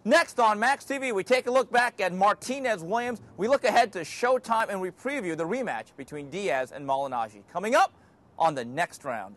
Next on Max TV, we take a look back at Martinez-Williams. We look ahead to Showtime, and we preview the rematch between Diaz and Malignaggi. Coming up on the next round.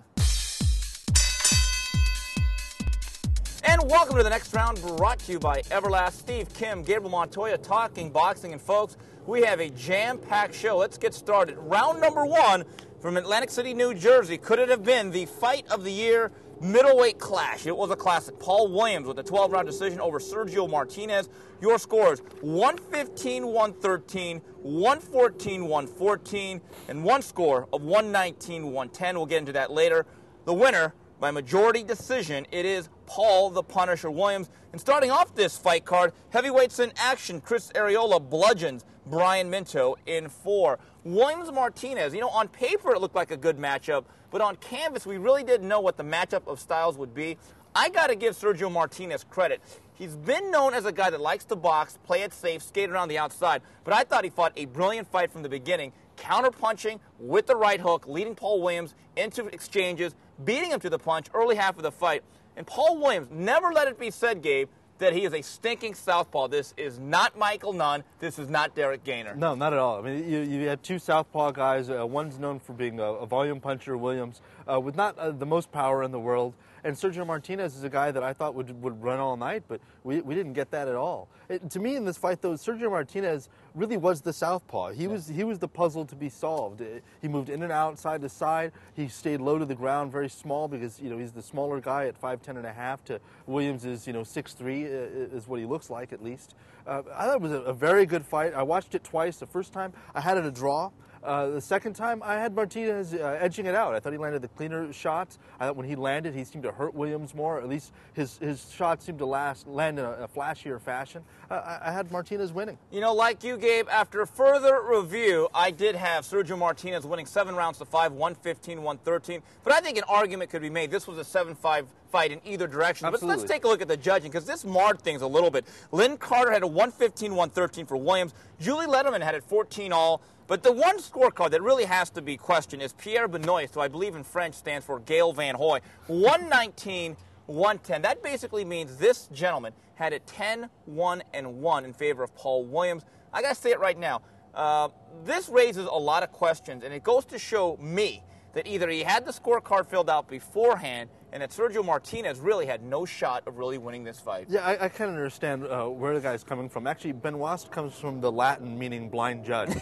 And welcome to the next round, brought to you by Everlast. Steve, Kim, Gabe Montoya, talking boxing. And folks, we have a jam-packed show. Let's get started. Round number one from Atlantic City, New Jersey. Could it have been the fight of the year middleweight clash? It was a classic. Paul Williams with a 12-round decision over Sergio Martinez. Your scores: 115-113, 114-114, and one score of 119-110. We'll get into that later. The winner by majority decision, it is Paul the Punisher Williams. And starting off this fight card, heavyweights in action. Chris ARREOLA bludgeons Brian Minto in 4. Williams-Martinez, on paper it looked like a good matchup, but on canvas we really didn't know what the matchup of styles would be. I got to give Sergio Martinez credit. He's been known as a guy that likes to box, play it safe, skate around the outside, but I thought he fought a brilliant fight from the beginning, counter-punching with the right hook, leading Paul Williams into exchanges, beating him to the punch early half of the fight. And Paul Williams, never let it be said, Gabe, that he is a stinking southpaw. This is not Michael Nunn. This is not Derek Gainer. No, not at all. I mean, you had two southpaw guys. One's known for being a volume puncher, Williams, with not the most power in the world. And Sergio Martinez is a guy that I thought would run all night, but we didn't get that at all. To me, in this fight, though, Sergio Martinez really was the southpaw. He was the puzzle to be solved. He moved in and out, side to side. He stayed low to the ground, very small, because he's the smaller guy at 5'10.5" to Williams is 6'3" is what he looks like, at least. I thought it was a very good fight. I watched it twice. The first time I had it a draw. The second time, I had Martinez edging it out. I thought he landed the cleaner shots. I thought when he landed, he seemed to hurt Williams more. At least his shots seemed to land in a flashier fashion. I had Martinez winning. Like you, Gabe, after further review, I did have Sergio Martinez winning 7 rounds to 5, 115-113. But I think an argument could be made. This was a 7-5 fight in either direction. Absolutely. But let's take a look at the judging, because this marred things a little bit. Lynn Carter had a 115-113 for Williams. Julie Letterman had it 14-all. But the one scorecard that really has to be questioned is Pierre Benoist, who I believe in French stands for Gail Van Hoy, 119-110. That basically means this gentleman had it 10-1-1 in favor of Paul Williams. I got to say it right now. This raises a lot of questions, and it goes to show me that either he had the scorecard filled out beforehand and that Sergio Martinez really had no shot of really winning this fight. Yeah, I kind of understand where the guy's coming from. Actually, Benoist comes from the Latin meaning blind judge.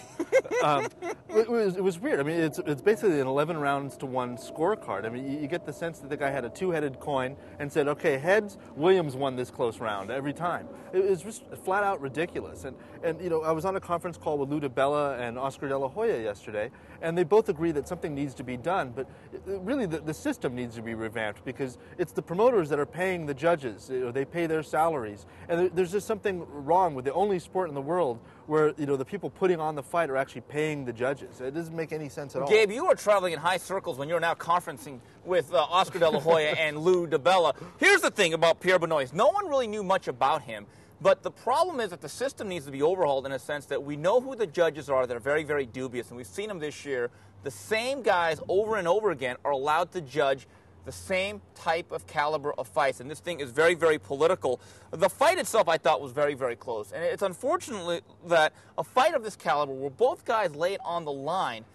It was weird. I mean, it's basically an 11 rounds to 1 scorecard. I mean, you get the sense that the guy had a two-headed coin and said, okay, heads, Williams won this close round every time. It was just flat out ridiculous. And I was on a conference call with Lou DiBella and Oscar De La Hoya yesterday, and they both agree that something needs to be done, but really the system needs to be revamped, because it's the promoters that are paying the judges. They pay their salaries. And there's just something wrong with the only sport in the world where the people putting on the fight are actually paying the judges. It doesn't make any sense at all. Gabe, you were traveling in high circles when you were now conferencing with Oscar De La Hoya and Lou DiBella. Here's the thing about Pierre Benoist. No one really knew much about him. But the problem is that the system needs to be overhauled in a sense that we know who the judges are that are very, very dubious. And we've seen them this year. The same guys over and over again are allowed to judge the same type of caliber of fights, and this thing is very, very political. The fight itself, I thought, was very, very close, and it's unfortunately that a fight of this caliber where both guys lay it on the line,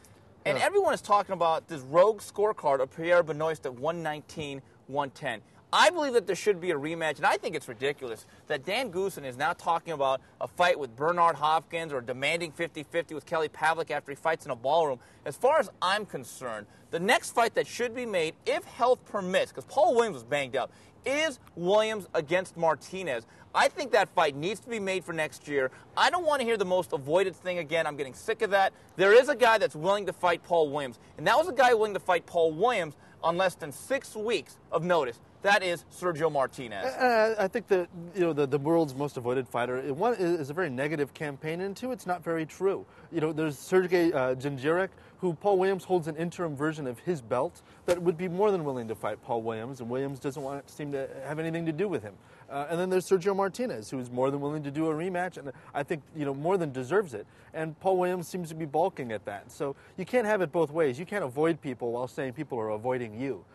and everyone is talking about this rogue scorecard of Pierre Benoist at 119-110. I believe that there should be a rematch, and I think it's ridiculous that Dan Goosen is now talking about a fight with Bernard Hopkins or demanding 50-50 with Kelly Pavlik after he fights in a ballroom. As far as I'm concerned, the next fight that should be made, if health permits, because Paul Williams was banged up, is Williams against Martinez. I think that fight needs to be made for next year. I don't want to hear the most avoided thing again. I'm getting sick of that. There is a guy that's willing to fight Paul Williams, and that was a guy willing to fight Paul Williams on less than 6 weeks of notice. That is Sergio Martinez. I think that the world's most avoided fighter, one is a very negative campaign, and two, it's not very true. There's Sergey Gingerek, who Paul Williams holds an interim version of his belt that would be more than willing to fight Paul Williams, and Williams doesn't seem to have anything to do with him. And then there's Sergio Martinez, who is more than willing to do a rematch, and I think more than deserves it. And Paul Williams seems to be balking at that. So you can't have it both ways. You can't avoid people while saying people are avoiding you.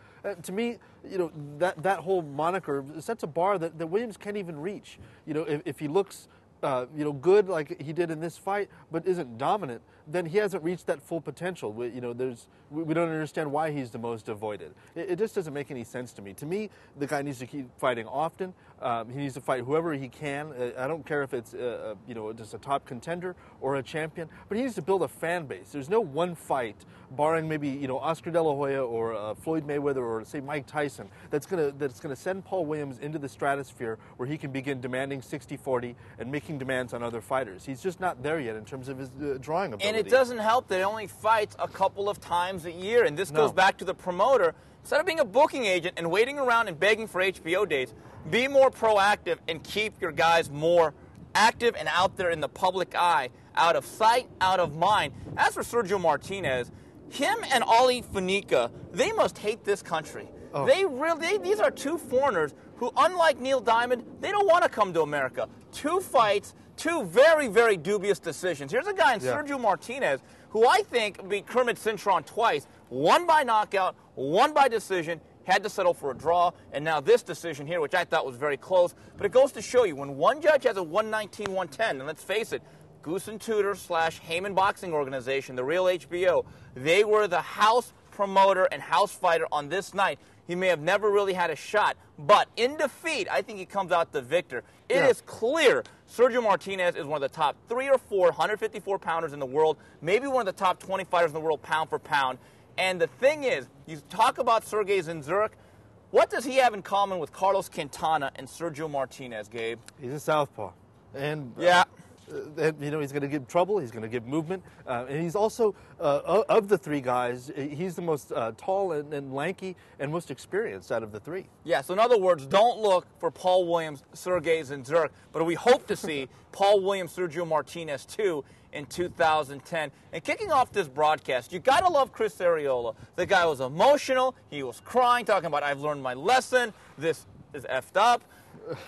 To me, that whole moniker sets a bar that Williams can't even reach. If he looks good like he did in this fight, but isn't dominant, then he hasn't reached that full potential. We don't understand why he's the most avoided. It just doesn't make any sense to me. To me, the guy needs to keep fighting often. He needs to fight whoever he can. I don't care if it's just a top contender or a champion, but he needs to build a fan base. There's no one fight, barring maybe Oscar De La Hoya or Floyd Mayweather or say Mike Tyson, that's gonna send Paul Williams into the stratosphere where he can begin demanding 60-40 and making demands on other fighters. He's just not there yet in terms of his drawing ability. And it doesn't help that he only fights a couple of times a year, and this goes back to the promoter. Instead of being a booking agent and waiting around and begging for HBO dates, be more proactive and keep your guys more active and out there in the public eye, out of sight, out of mind. As for Sergio Martinez, him and Ali Fanica, they must hate this country. Oh. These are two foreigners who, unlike Neil Diamond, they don't want to come to America. 2 fights, 2 very, very dubious decisions. Here's a guy in Sergio Martinez who I think beat Kermit Cintron twice, 1 by knockout, 1 by decision, had to settle for a draw, and now this decision here, which I thought was very close. But it goes to show you, when one judge has a 119-110, and let's face it, Goose and Tudor / Heyman Boxing Organization, the real HBO, they were the house promoter and house fighter on this night. He may have never really had a shot, but in defeat, I think he comes out the victor. It is clear Sergio Martinez is one of the top 3 or 4 154-pounders in the world, maybe one of the top 20 fighters in the world pound for pound. And the thing is, you talk about Sergey Zinzurek, what does he have in common with Carlos Quintana and Sergio Martinez, Gabe? He's a southpaw. And he's going to give trouble, he's going to give movement, and he's also, of the 3 guys, he's the most tall and lanky and most experienced out of the 3. Yeah, so in other words, don't look for Paul Williams, Sergey Zinzurek, but we hope to see Paul Williams, Sergio Martinez, too, in 2010. And kicking off this broadcast, you got to love Chris Arreola. The guy was emotional, he was crying, talking about, I've learned my lesson, this is effed up,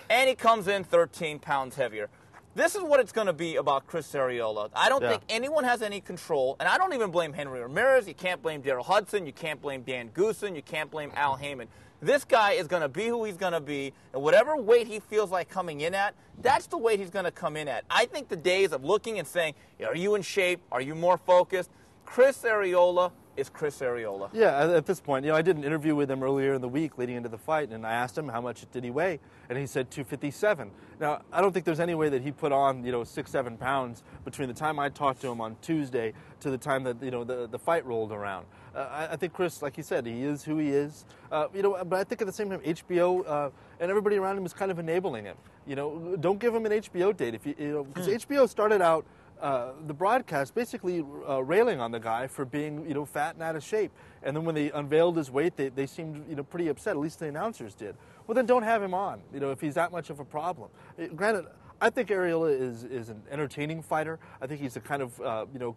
and he comes in 13 pounds heavier. This is what it's going to be about Chris Arreola. I don't think anyone has any control, and I don't even blame Henry Ramirez. You can't blame Darrell Hudson. You can't blame Dan Goossen. You can't blame Al Heyman. This guy is going to be who he's going to be, and whatever weight he feels like coming in at, that's the weight he's going to come in at. I think the days of looking and saying, are you in shape? Are you more focused? Chris Arreola is Chris Arreola. Yeah, at this point, I did an interview with him earlier in the week leading into the fight, and I asked him how much did he weigh, and he said 257. Now, I don't think there's any way that he put on, 6-7 pounds between the time I talked to him on Tuesday to the time that, the fight rolled around. I think Chris, like you said, he is who he is. But I think at the same time, HBO and everybody around him is kind of enabling him. Don't give him an HBO date. Because HBO started out the broadcast basically railing on the guy for being, fat and out of shape. And then when they unveiled his weight, they seemed, pretty upset. At least the announcers did. Well, then don't have him on, if he's that much of a problem. Granted, I think Arreola is an entertaining fighter. I think he's the kind of,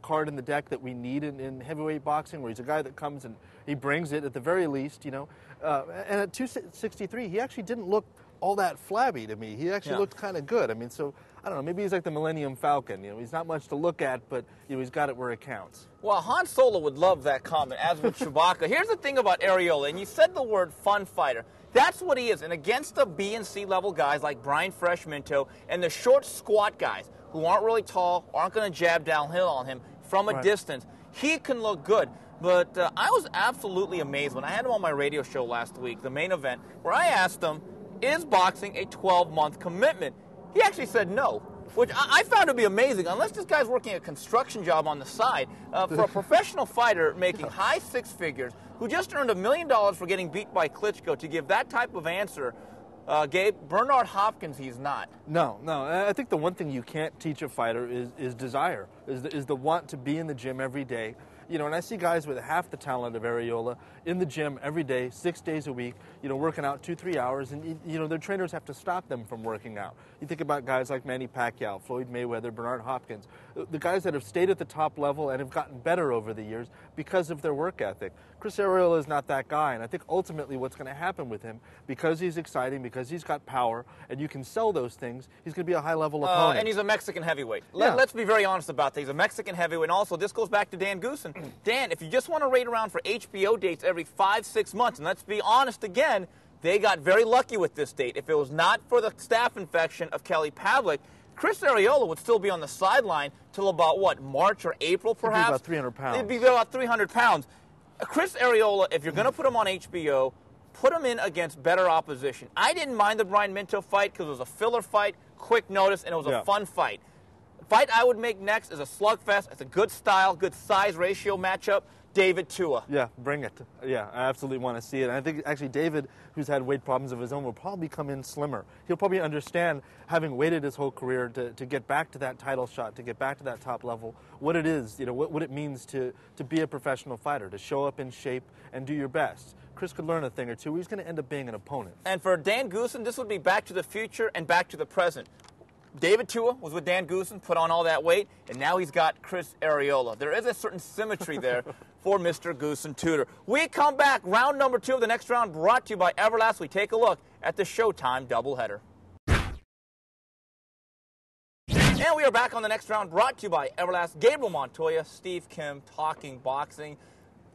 card in the deck that we need in heavyweight boxing, where he's a guy that comes and he brings it at the very least, And at 263, he actually didn't look all that flabby to me. He actually looked kind of good. I mean, so, I don't know, maybe he's like the Millennium Falcon. He's not much to look at, but, he's got it where it counts. Well, Han Solo would love that comment, as would Chewbacca. Here's the thing about Arreola, and you said the word fun fighter. That's what he is. And against the B and C level guys like Brian Fresh Minto and the short, squat guys who aren't really tall, aren't going to jab downhill on him from a distance, he can look good. But I was absolutely amazed when I had him on my radio show last week, the main event, where I asked him, is boxing a 12-month commitment? He actually said no, which I found to be amazing. Unless this guy's working a construction job on the side, for a professional fighter making high 6 figures, who just earned $1 million for getting beat by Klitschko, to give that type of answer, Gabe, Bernard Hopkins, he's not. No. I think the one thing you can't teach a fighter is desire, is the want to be in the gym every day. And I see guys with half the talent of Arreola in the gym every day, 6 days a week, working out 2-3 hours, and, their trainers have to stop them from working out. You think about guys like Manny Pacquiao, Floyd Mayweather, Bernard Hopkins, the guys that have stayed at the top level and have gotten better over the years because of their work ethic. Chris Arreola is not that guy, and I think ultimately what's going to happen with him, because he's exciting, because he's got power, and you can sell those things, he's going to be a high-level opponent. And he's a Mexican heavyweight. Let's be very honest about that. He's a Mexican heavyweight, and also this goes back to Dan Goossen. Dan, if you just want to wait around for HBO dates every 5-6 months, and let's be honest again, they got very lucky with this date. If it was not for the staph infection of Kelly Pavlik, Chris Arreola would still be on the sideline till about, what, March or April, perhaps? It'd be about 300 pounds. It'd be about 300 pounds. Chris Arreola, if you're going to put him on HBO, put him in against better opposition. I didn't mind the Brian Minto fight because it was a filler fight, quick notice, and it was a fun fight. The fight I would make next is a slugfest. It's a good style, good size ratio matchup. David Tua. Yeah, bring it. Yeah, I absolutely want to see it. And I think actually David, who's had weight problems of his own, will probably come in slimmer. He'll probably understand, having waited his whole career to get back to that title shot, to get back to that top level, what it is, what it means to be a professional fighter, to show up in shape and do your best. Chris could learn a thing or two. He's going to end up being an opponent. And for Dan Goossen, this would be back to the future and back to the present. David Tua was with Dan Goossen, put on all that weight, and now he's got Chris Arreola. There is a certain symmetry there for Mr. Goossen Tudor. We come back, round number 2 of the next round, brought to you by Everlast. We take a look at the Showtime doubleheader. And we are back on the next round, brought to you by Everlast. Gabriel Montoya, Steve Kim, talking boxing.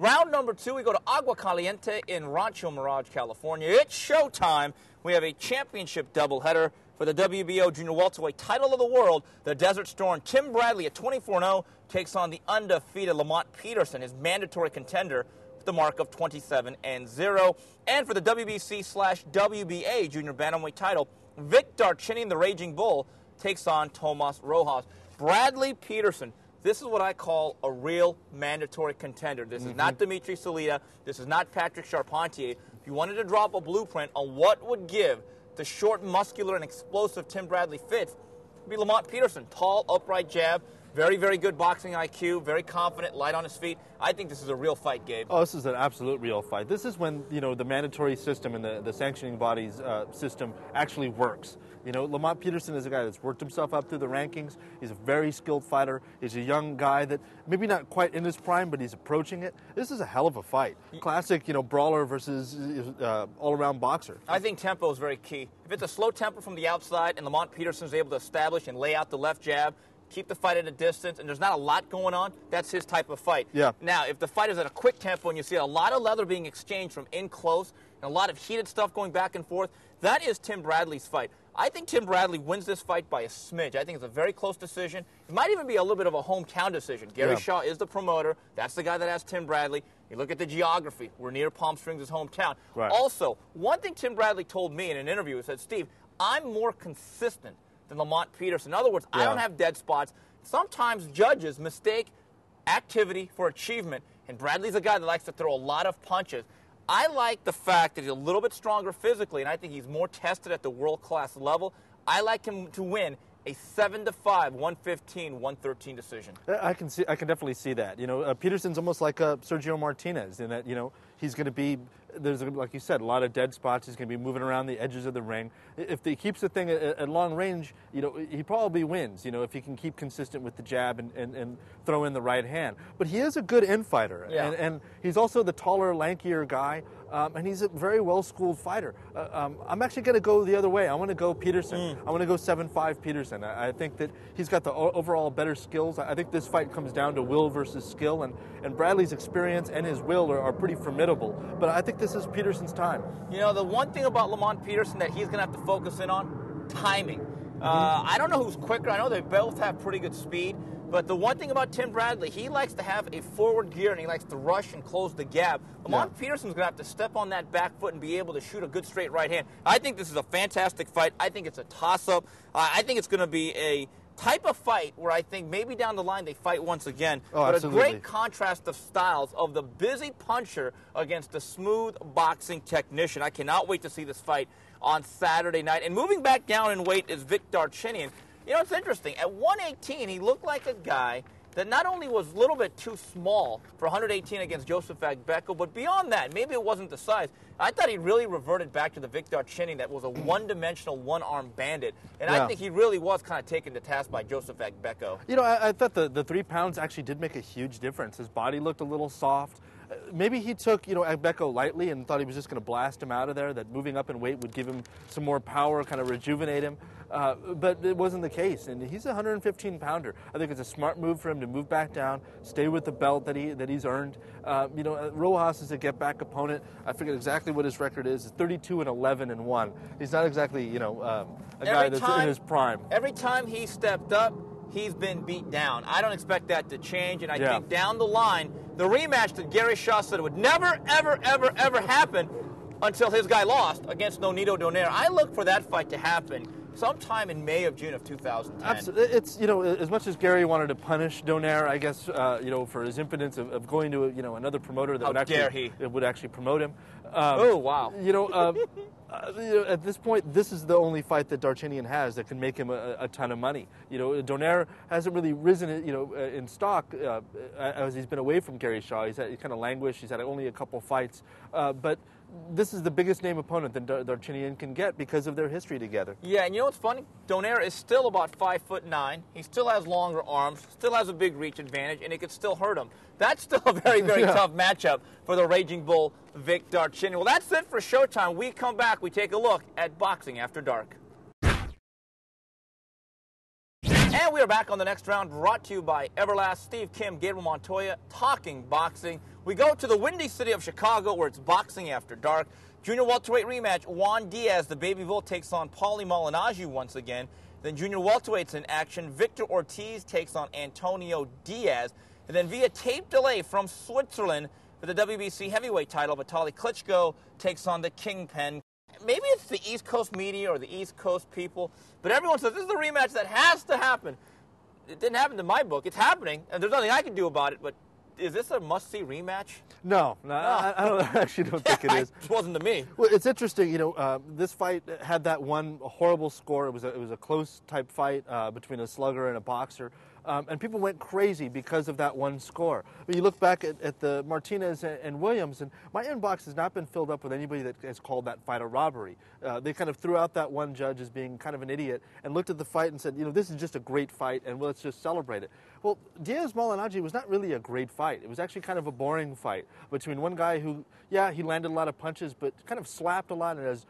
Round number 2, we go to Agua Caliente in Rancho Mirage, California. It's showtime. We have a championship doubleheader for the WBO Junior Welterweight title of the world. The Desert Storm, Tim Bradley at 24-0, takes on the undefeated Lamont Peterson, his mandatory contender, with the mark of 27-0. And for the WBC/WBA Junior Bantamweight title, Vic Darchinyan, the Raging Bull, takes on Tomas Rojas. Bradley Peterson. This is what I call a real mandatory contender. This is not Dimitri Salita. This is not Patrick Charpentier. If you wanted to drop a blueprint on what would give the short, muscular, and explosive Tim Bradley fits, it would be Lamont Peterson. Tall, upright jab, very, very good boxing IQ, very confident, light on his feet. I think this is a real fight, Gabe. Oh, this is an absolute real fight. This is when, the mandatory system and the sanctioning body's system actually works. Lamont Peterson is a guy that's worked himself up through the rankings. He's a very skilled fighter. He's a young guy that maybe not quite in his prime, but he's approaching it. This is a hell of a fight. Classic, brawler versus all-around boxer. I think tempo is very key. If it's a slow tempo from the outside and Lamont Peterson is able to establish and lay out the left jab, keep the fight at a distance, and there's not a lot going on, that's his type of fight. Yeah. Now, if the fight is at a quick tempo and you see a lot of leather being exchanged from in close and a lot of heated stuff going back and forth, that is Tim Bradley's fight. I think Tim Bradley wins this fight by a smidge. I think it's a very close decision. It might even be a little bit of a hometown decision. Gary Shaw is the promoter. That's the guy that has Tim Bradley. You look at the geography. We're near Palm Springs, his hometown. Right. Also, one thing Tim Bradley told me in an interview, he said, Steve, I'm more consistent than Lamont Peterson. In other words, I don't have dead spots. Sometimes judges mistake activity for achievement, and Bradley's a guy that likes to throw a lot of punches. I like the fact that he's a little bit stronger physically, and I think he's more tested at the world-class level. I like him to win a 7-5, 115, 113 decision. I can definitely see that. Peterson's almost like a Sergio Martinez in that, he's going to be, like you said, a lot of dead spots. He's going to be moving around the edges of the ring. If he keeps the thing at long range, he probably wins, if he can keep consistent with the jab and throw in the right hand. But he is a good in-fighter, and he's also the taller, lankier guy, and he's a very well-schooled fighter. I'm actually going to go the other way. I want to go Peterson. I want to go 7-5 Peterson. I think that he's got the overall better skills. I think this fight comes down to will versus skill, and Bradley's experience and his will are pretty formidable. But I think this is Peterson's time. The one thing about Lamont Peterson that he's going to have to focus in on, timing. I don't know who's quicker. I know they both have pretty good speed. But the one thing about Tim Bradley, he likes to have a forward gear and he likes to rush and close the gap. Lamont Peterson's going to have to step on that back foot and be able to shoot a good straight right hand. I think this is a fantastic fight. I think it's a toss-up. I think it's going to be a type of fight where I think maybe down the line they fight once again. But absolutely. A great contrast of styles of the busy puncher against the smooth boxing technician. I cannot wait to see this fight on Saturday night. And moving back down in weight is Vic Darchinyan. It's interesting. At 118, he looked like a guy that not only was a little bit too small for 118 against Joseph Agbeko, but beyond that, maybe it wasn't the size. I thought he really reverted back to the Vic Darchinyan that was a one-dimensional, one-arm bandit. And I think he really was kind of taken to task by Joseph Agbeko. I thought the 3 pounds actually did make a huge difference. His body looked a little soft. Maybe he took, Agbeko lightly and thought he was just going to blast him out of there, that moving up in weight would give him some more power, kind of rejuvenate him. But it wasn't the case, and he's a 115-pounder. I think it's a smart move for him to move back down, stay with the belt that he's earned. Rojas is a get-back opponent. I forget exactly what his record is. It's 32-11-1. He's not exactly, a guy that's in his prime. Every time he stepped up, he's been beat down. I don't expect that to change, and I think down the line, the rematch that Gary Shaw said would never, ever, ever, ever happen until his guy lost against Nonito Donaire. I look for that fight to happen sometime in May of June of 2010. Absolutely. It's, as much as Gary wanted to punish Donaire, I guess, for his impotence of going to, another promoter that would actually promote him. Oh, wow. At this point, this is the only fight that Darchinyan has that can make him a ton of money. Donaire hasn't really risen, in stock as he's been away from Gary Shaw. He's kind of languished. He's had only a couple fights, but this is the biggest name opponent that Darchinyan can get because of their history together. Yeah, and you know what's funny? Donaire is still about 5'9". He still has longer arms, still has a big reach advantage, and it could still hurt him. That's still a very, very tough matchup for the Raging Bull, Vic Darchinyan. Well, that's it for Showtime. We come back, we take a look at Boxing After Dark. And we are back on the next round, brought to you by Everlast, Steve, Kim, Gabe Montoya, talking boxing. We go to the windy city of Chicago, where it's Boxing After Dark. Junior welterweight rematch, Juan Diaz, the Baby Bull, takes on Paulie Malignaggi once again. Then junior welterweights in action, Victor Ortiz takes on Antonio Diaz. And then via tape delay from Switzerland for the WBC heavyweight title, Vitaly Klitschko takes on the Kingpin. Maybe it's the East Coast media or the East Coast people, but everyone says this is the rematch that has to happen. It didn't happen in my book. It's happening, and there's nothing I can do about it, but is this a must-see rematch? No. I actually don't think it is. It wasn't to me. Well, it's interesting. This fight had that one horrible score. It was a close type fight between a slugger and a boxer. And people went crazy because of that one score. But you look back at the Martinez and Williams, and my inbox has not been filled up with anybody that has called that fight a robbery. They kind of threw out that one judge as being kind of an idiot and looked at the fight and said, this is just a great fight, and let's just celebrate it. Well, Diaz-Malignaggi was not really a great fight. It was actually kind of a boring fight between one guy who, he landed a lot of punches, but kind of slapped a lot and is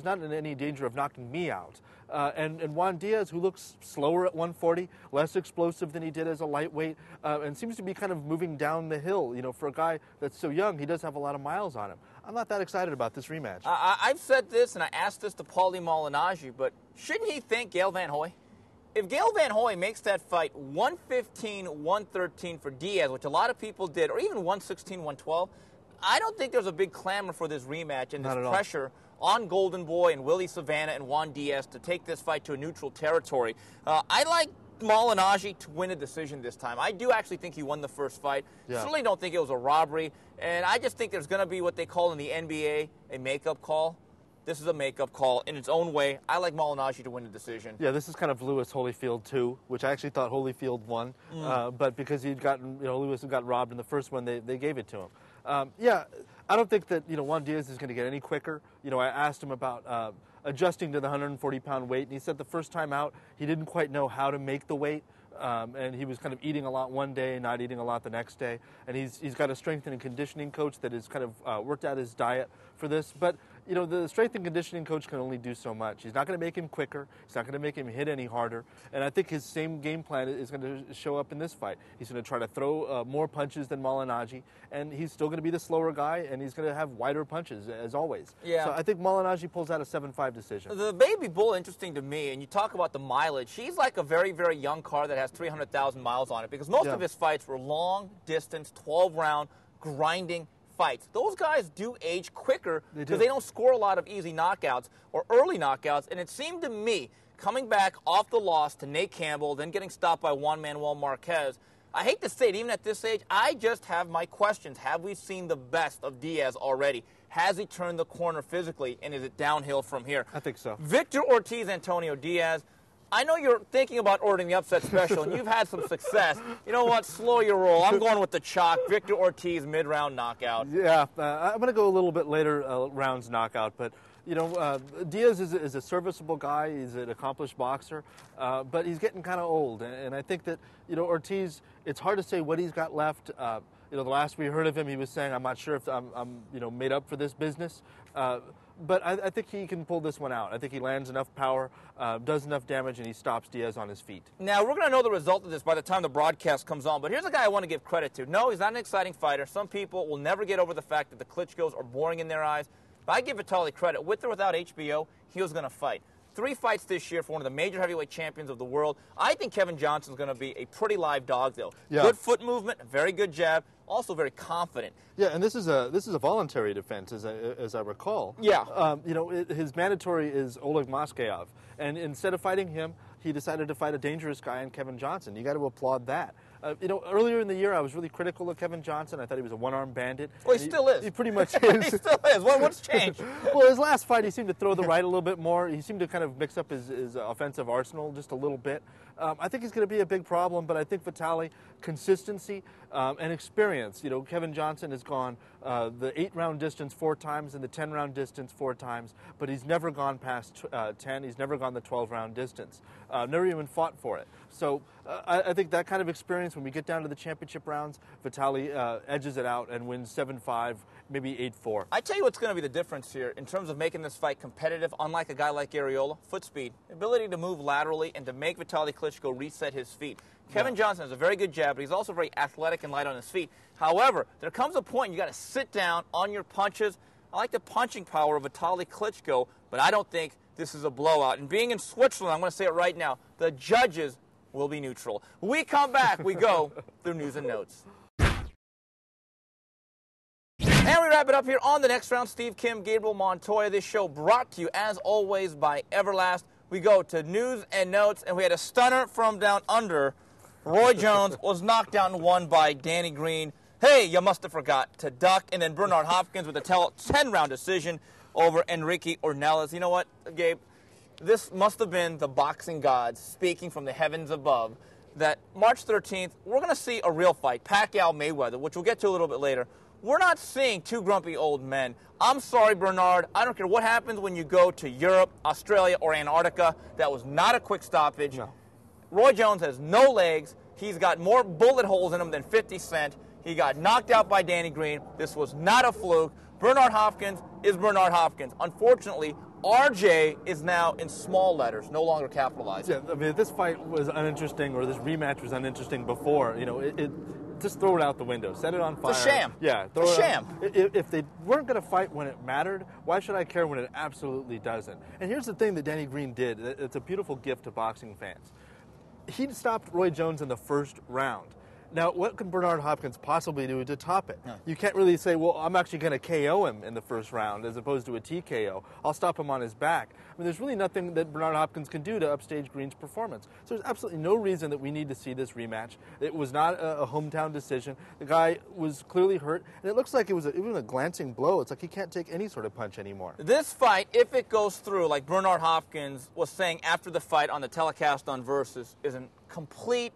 not in any danger of knocking me out. And Juan Diaz, who looks slower at 140, less explosive than he did as a lightweight, and seems to be kind of moving down the hill. For a guy that's so young, he does have a lot of miles on him. I'm not that excited about this rematch. I've said this, and I asked this to Paulie Malignaggi, but shouldn't he thank Gail Van Hoy? If Gail Van Hoy makes that fight 115-113 for Diaz, which a lot of people did, or even 116-112, I don't think there's a big clamor for this rematch and this pressure on Golden Boy and Willie Savannah and Juan Diaz to take this fight to a neutral territory. I like Malignaggi to win a decision this time. I do actually think he won the first fight. Certainly don't think it was a robbery. And I just think there's going to be what they call in the NBA a makeup call. This is a makeup call in its own way. I like Malignaggi to win the decision. Yeah, this is kind of Lewis Holyfield 2, which I actually thought Holyfield won. But because he'd gotten, Lewis had got robbed in the first one, they gave it to him. I don't think that, Juan Diaz is going to get any quicker. I asked him about adjusting to the 140-pound weight, and he said the first time out, he didn't quite know how to make the weight. And he was kind of eating a lot one day, not eating a lot the next day. And he's got a strength and conditioning coach that has kind of worked out his diet for this. But, the strength and conditioning coach can only do so much. He's not going to make him quicker. He's not going to make him hit any harder. And I think his same game plan is going to show up in this fight. He's going to try to throw more punches than Malignaggi. And he's still going to be the slower guy, and he's going to have wider punches, as always. Yeah. So I think Malignaggi pulls out a 7-5 decision. The Baby Bull, interesting to me, and you talk about the mileage. He's like a very, very young car that has 300,000 miles on it, because most of his fights were long-distance, 12-round, grinding fights. Those guys do age quicker because they don't score a lot of easy knockouts or early knockouts, and it seemed to me, coming back off the loss to Nate Campbell, then getting stopped by Juan Manuel Marquez, I hate to say it, even at this age, I just have my questions. Have we seen the best of Diaz already? Has he turned the corner physically, and is it downhill from here? I think so. Victor Ortiz, Antonio Diaz. I know you're thinking about ordering the upset special, and you've had some success. You know what? Slow your roll. I'm going with the chalk. Victor Ortiz, mid-round knockout. Yeah, I'm going to go a little bit later rounds knockout, but Diaz is a serviceable guy. He's an accomplished boxer, but he's getting kind of old. And I think that, Ortiz, it's hard to say what he's got left. The last we heard of him, he was saying, I'm not sure if I'm made up for this business. but I think he can pull this one out. I think he lands enough power, does enough damage, and he stops Diaz on his feet. Now, we're going to know the result of this by the time the broadcast comes on, but here's a guy I want to give credit to. No, he's not an exciting fighter. Some people will never get over the fact that the Klitschkos are boring in their eyes, but I give Vitaly credit. With or without HBO, he was going to fight. 3 fights this year for one of the major heavyweight champions of the world. I think Kevin Johnson's going to be a pretty live dog, though. Yeah. Good foot movement, very good jab, also very confident. Yeah, and this is a voluntary defense, as I recall. Yeah. His mandatory is Oleg Moskayev, and instead of fighting him, he decided to fight a dangerous guy in Kevin Johnson. You got to applaud that. Earlier in the year, I was really critical of Kevin Johnson. I thought he was a one-arm bandit. Well, he still is. He pretty much is. He still is. What's changed? Well, his last fight, he seemed to throw the right a little bit more. He seemed to kind of mix up his offensive arsenal just a little bit. I think he's going to be a big problem, but I think Vitaly, consistency and experience. Kevin Johnson has gone the 8-round distance 4 times and the 10-round distance 4 times, but he's never gone past 10. He's never gone the 12-round distance. Never even fought for it. So I think that kind of experience, when we get down to the championship rounds, Vitaly edges it out and wins 7-5, maybe 8-4. I tell you what's going to be the difference here in terms of making this fight competitive, unlike a guy like ARREOLA: foot speed, ability to move laterally, and to make Vitaly Klitschko reset his feet. Kevin Johnson has a very good jab, but he's also very athletic and light on his feet. However, there comes a point you got to sit down on your punches. I like the punching power of Vitaly Klitschko, but I don't think this is a blowout. And being in Switzerland, I'm going to say it right now, the judges will be neutral. When we come back, we go through news and notes. And we wrap it up here on the next round. Steve, Kim, Gabriel Montoya. This show brought to you, as always, by Everlast. We go to news and notes, and we had a stunner from down under. Roy Jones was knocked out and won by Danny Green. Hey, you must have forgot to duck. And then Bernard Hopkins with a 10-round decision over Enrique Ornelas. You know what, Gabe? This must have been the boxing gods speaking from the heavens above, that March 13th, we're going to see a real fight, Pacquiao-Mayweather, which we'll get to a little bit later. We're not seeing 2 grumpy old men. I'm sorry, Bernard. I don't care what happens when you go to Europe, Australia, or Antarctica. That was not a quick stoppage. No. Roy Jones has no legs. He's got more bullet holes in him than 50 Cent. He got knocked out by Danny Green. This was not a fluke. Bernard Hopkins is Bernard Hopkins. Unfortunately, RJ is now in small letters, no longer capitalized. Yeah, I mean, if this fight was uninteresting, or this rematch was uninteresting before, just throw it out the window. Set it on fire. It's a sham. Yeah. It's a sham. If they weren't going to fight when it mattered, why should I care when it absolutely doesn't? And here's the thing that Danny Green did. It's a beautiful gift to boxing fans. He stopped Roy Jones in the first round. Now, what can Bernard Hopkins possibly do to top it? No. You can't really say, well, I'm actually going to KO him in the first round as opposed to a TKO. I'll stop him on his back. I mean, there's really nothing that Bernard Hopkins can do to upstage Green's performance. So there's absolutely no reason that we need to see this rematch. It was not a hometown decision. The guy was clearly hurt, and it looks like it was even a glancing blow. It's like he can't take any sort of punch anymore. This fight, if it goes through, like Bernard Hopkins was saying after the fight on the telecast on Versus, is a complete,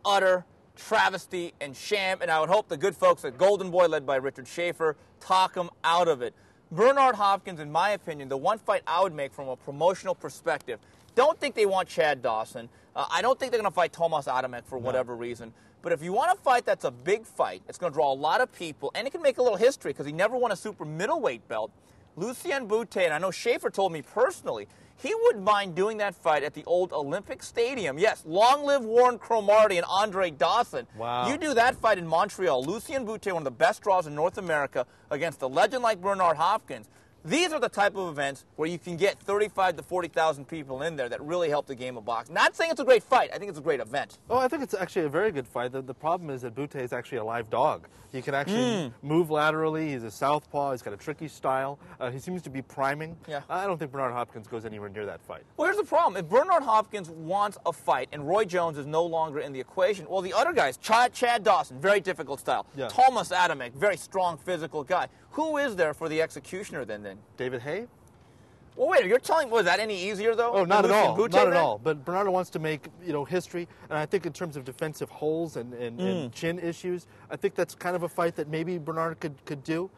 utter travesty and sham, and I would hope the good folks at Golden Boy, led by Richard Schaefer, talk him out of it. Bernard Hopkins, in my opinion, the one fight I would make from a promotional perspective, don't think they want Chad Dawson. I don't think they're going to fight Tomas Adamek for whatever reason. But if you want a fight that's a big fight, it's going to draw a lot of people, and it can make a little history because he never won a super middleweight belt. Lucien Boutte, and I know Schaefer told me personally, he wouldn't mind doing that fight at the old Olympic Stadium. Yes, long live Warren Cromartie and Andre Dawson. Wow. You do that fight in Montreal. Lucien Boutte, one of the best draws in North America, against a legend like Bernard Hopkins. These are the type of events where you can get 35 to 40,000 people in there that really help the game of boxing. Not saying it's a great fight. I think it's a great event. Oh, I think it's actually a very good fight. The problem is that Boutte is actually a live dog. He can actually move laterally. He's a southpaw. He's got a tricky style. He seems to be priming. Yeah. I don't think Bernard Hopkins goes anywhere near that fight. Well, here's the problem. If Bernard Hopkins wants a fight and Roy Jones is no longer in the equation, well, the other guys, Chad Dawson, very difficult style. Yeah. Tomas Adamek, very strong physical guy. Who is there for the executioner then? David Hay? Well, wait, you're telling me, was that any easier, though? Oh, not at all. Boutte, Not at then? all. But Bernardo wants to make, history. And I think in terms of defensive holes and chin issues, I think that's kind of a fight that maybe Bernard could do.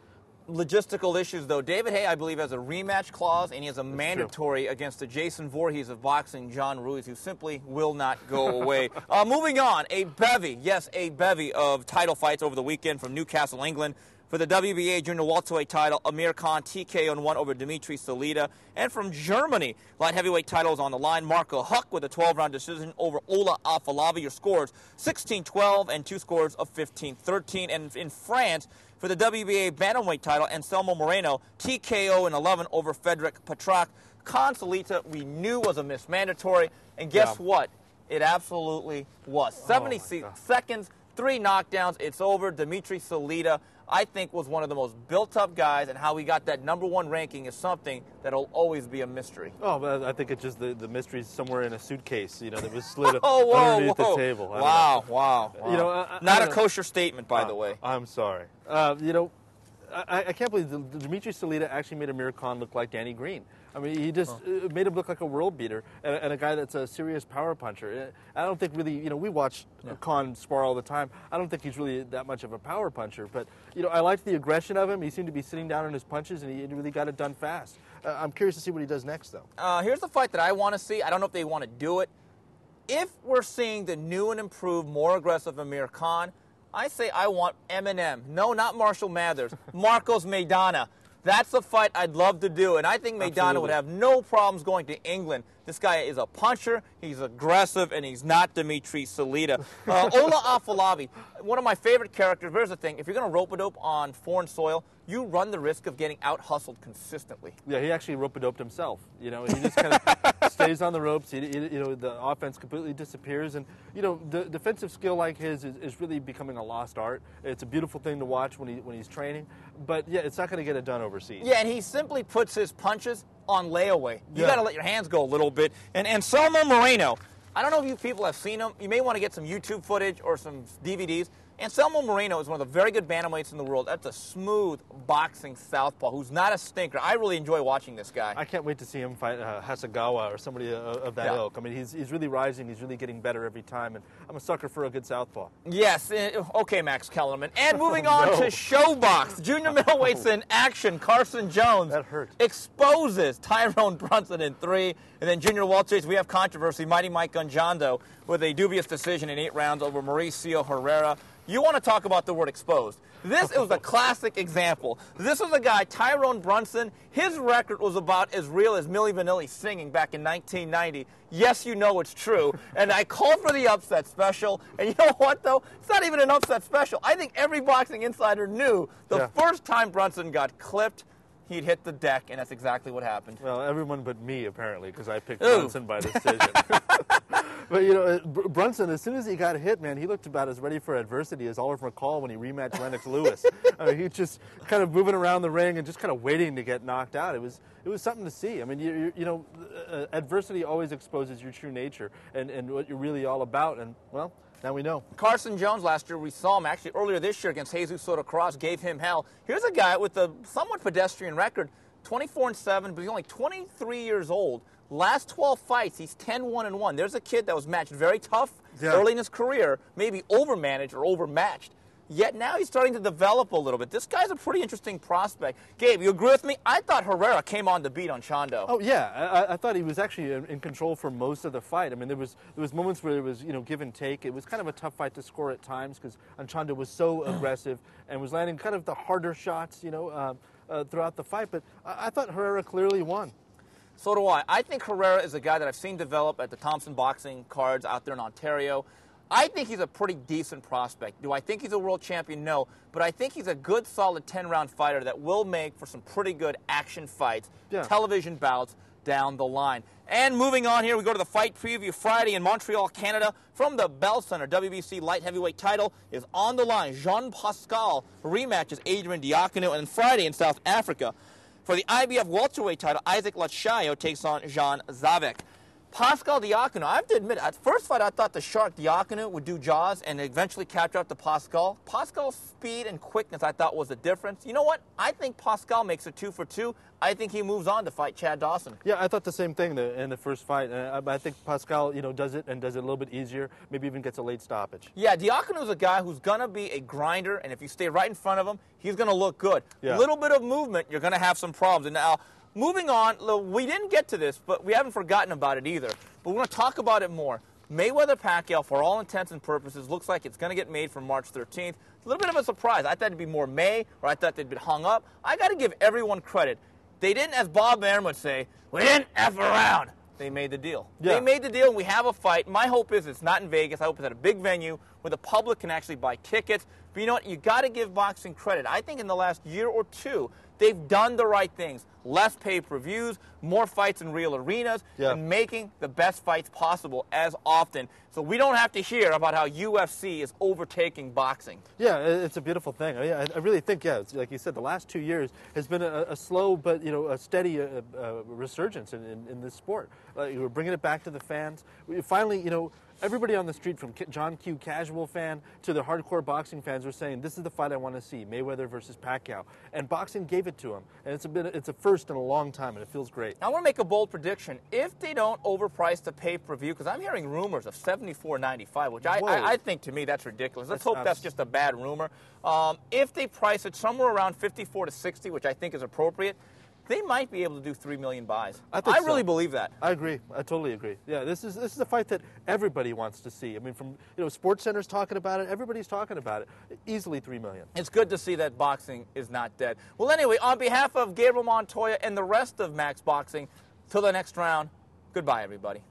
Logistical issues, though. David Hay, I believe, has a rematch clause, and he has a mandatory against the Jason Voorhees of boxing, John Ruiz, who simply will not go away. Moving on, a bevy of title fights over the weekend from Newcastle, England. For the WBA junior welterweight title, Amir Khan TKO in 1 over Dimitri Salita. And from Germany, light heavyweight title is on the line. Marco Huck with a 12-round decision over Ola Afolabi. Your scores 16-12 and 2 scores of 15-13. And in France, for the WBA bantamweight title, Anselmo Moreno TKO in 11 over Frederick Patrak. Khan Salita we knew was a miss mandatory, and guess what? It absolutely was. 70 seconds, 3 knockdowns, it's over. Dimitri Salita, I think, was one of the most built-up guys, and how he got that #1 ranking is something that'll always be a mystery. Oh, but I think it's just the mystery's somewhere in a suitcase, you know, that was slid underneath the table. Wow. You know, not a kosher statement, by the way. I'm sorry. You know, I can't believe Dimitri Salita actually made Amir Khan look like Danny Green. I mean, he just made him look like a world beater and a guy that's a serious power puncher. I don't think really, you know, we watch Khan spar all the time. I don't think he's really that much of a power puncher. But, you know, I liked the aggression of him. He seemed to be sitting down on his punches, and he really got it done fast. I'm curious to see what he does next, though. Here's the fight that I want to see. I don't know if they want to do it. If we're seeing the new and improved, more aggressive Amir Khan, I say I want Eminem. No, not Marshall Mathers. Marcos Maidana. That's a fight I'd love to do, and I think Maidana would have no problems going to England. This guy is a puncher, he's aggressive, and he's not Dimitri Salita. Ola Afolabi, one of my favorite characters. Here's the thing, if you're going to rope-a-dope on foreign soil, you run the risk of getting out-hustled consistently. Yeah, he actually rope-a-doped himself. You know, he just kind of stays on the ropes. You know, the offense completely disappears. And, you know, the defensive skill like his is really becoming a lost art. It's a beautiful thing to watch when he's training. But, yeah, it's not going to get it done overseas. Yeah, and he simply puts his punches on layaway. You got to let your hands go a little bit. And Anselmo Moreno, I don't know if you people have seen him. You may want to get some YouTube footage or some DVDs. Anselmo Moreno is one of the very good bantamweights in the world. That's a smooth boxing southpaw who's not a stinker. I really enjoy watching this guy. I can't wait to see him fight Hasegawa or somebody of that ilk. I mean, he's really rising. He's really getting better every time, and I'm a sucker for a good southpaw. Yes. Okay, Max Kellerman. And moving on to Showbox. Junior middleweights in action. Carson Jones exposes Tyrone Brunson in 3. And then junior welterweights, we have controversy. Mighty Mike Gunjando with a dubious decision in 8 rounds over Mauricio Herrera. You want to talk about the word exposed. This was a classic example. This was a guy, Tyrone Brunson. His record was about as real as Milli Vanilli singing back in 1990. Yes, you know it's true. And I called for the upset special. And you know what, though? It's not even an upset special. I think every boxing insider knew the first time Brunson got clipped, he'd hit the deck, and that's exactly what happened. Well, everyone but me, apparently, because I picked Brunson by decision. But, you know, Brunson, as soon as he got hit, man, he looked about as ready for adversity as Oliver McCall when he rematched Lennox Lewis. I mean, he just kind of moving around the ring and just kind of waiting to get knocked out. It was something to see. I mean, you know, adversity always exposes your true nature and what you're really all about. And, well, now we know. Carson Jones last year, we saw him actually earlier this year against Jesus Soto Cross, gave him hell. Here's a guy with a somewhat pedestrian record, 24-7, but he's only 23 years old. Last 12 fights, he's 10-1-1. There's a kid that was matched very tough early in his career, maybe overmanaged or overmatched. Yet now he's starting to develop a little bit. This guy's a pretty interesting prospect. Gabe, you agree with me? I thought Herrera came on the beat on Chondo. Oh, yeah. I thought he was actually in control for most of the fight. I mean, there was moments where it was, you know, give and take. It was kind of a tough fight to score at times because Chondo was so aggressive and was landing kind of the harder shots, you know, throughout the fight. But I thought Herrera clearly won. So do I. I think Herrera is a guy that I've seen develop at the Thompson Boxing Cards out there in Ontario. I think he's a pretty decent prospect. Do I think he's a world champion? No. But I think he's a good, solid 10-round fighter that will make for some pretty good action fights, television bouts down the line. And moving on here, we go to the fight preview Friday in Montreal, Canada. From the Bell Center, WBC light heavyweight title is on the line. Jean Pascal rematches Adrian Diacono. And Friday in South Africa, for the IBF welterweight title, Isaac Lachayo takes on Jean Zavek. Pascal Diacono, I have to admit, at first fight I thought the Shark Diacono would do Jaws and eventually capture up to Pascal. Pascal's speed and quickness I thought was the difference. You know what? I think Pascal makes it 2 for 2. I think he moves on to fight Chad Dawson. Yeah, I thought the same thing in the first fight. I think Pascal, you know, does it a little bit easier, maybe even gets a late stoppage. Yeah, Diacono's a guy who's going to be a grinder, and if you stay right in front of him, he's going to look good. A little bit of movement, you're going to have some problems. And now, moving on, we didn't get to this, but we haven't forgotten about it either. But we're going to talk about it more. Mayweather-Pacquiao, for all intents and purposes, looks like it's going to get made for March 13th. It's a little bit of a surprise. I thought it'd be more May, or I thought they'd been hung up. I got to give everyone credit. They didn't, as Bob Aaron would say, we didn't F around. They made the deal. Yeah. They made the deal, and we have a fight. My hope is it's not in Vegas. I hope it's at a big venue where the public can actually buy tickets. But you know what? You got to give boxing credit. I think in the last year or two, they've done the right things. Less pay-per-views, more fights in real arenas, and making the best fights possible as often. So we don't have to hear about how UFC is overtaking boxing. Yeah, it's a beautiful thing. I really think, it's, like you said, the last 2 years has been a slow but a steady resurgence in this sport. We're bringing it back to the fans. We finally, everybody on the street, from John Q. casual fan to the hardcore boxing fans, were saying, this is the fight I want to see, Mayweather versus Pacquiao. And boxing gave it to him. And it's a first in a long time, and it feels great. I want to make a bold prediction. If they don't overprice the pay-per-view, because I'm hearing rumors of $74.95, which I think, to me, that's ridiculous. Let's hope that's just a bad rumor. If they price it somewhere around $54 to $60, which I think is appropriate, they might be able to do 3 million buys. I really believe that. I agree. I totally agree. Yeah, this is a fight that everybody wants to see. I mean, from Sports Center's talking about it, everybody's talking about it. Easily 3 million. It's good to see that boxing is not dead. Well, anyway, on behalf of Gabriel Montoya and the rest of Max Boxing, till the next round, goodbye, everybody.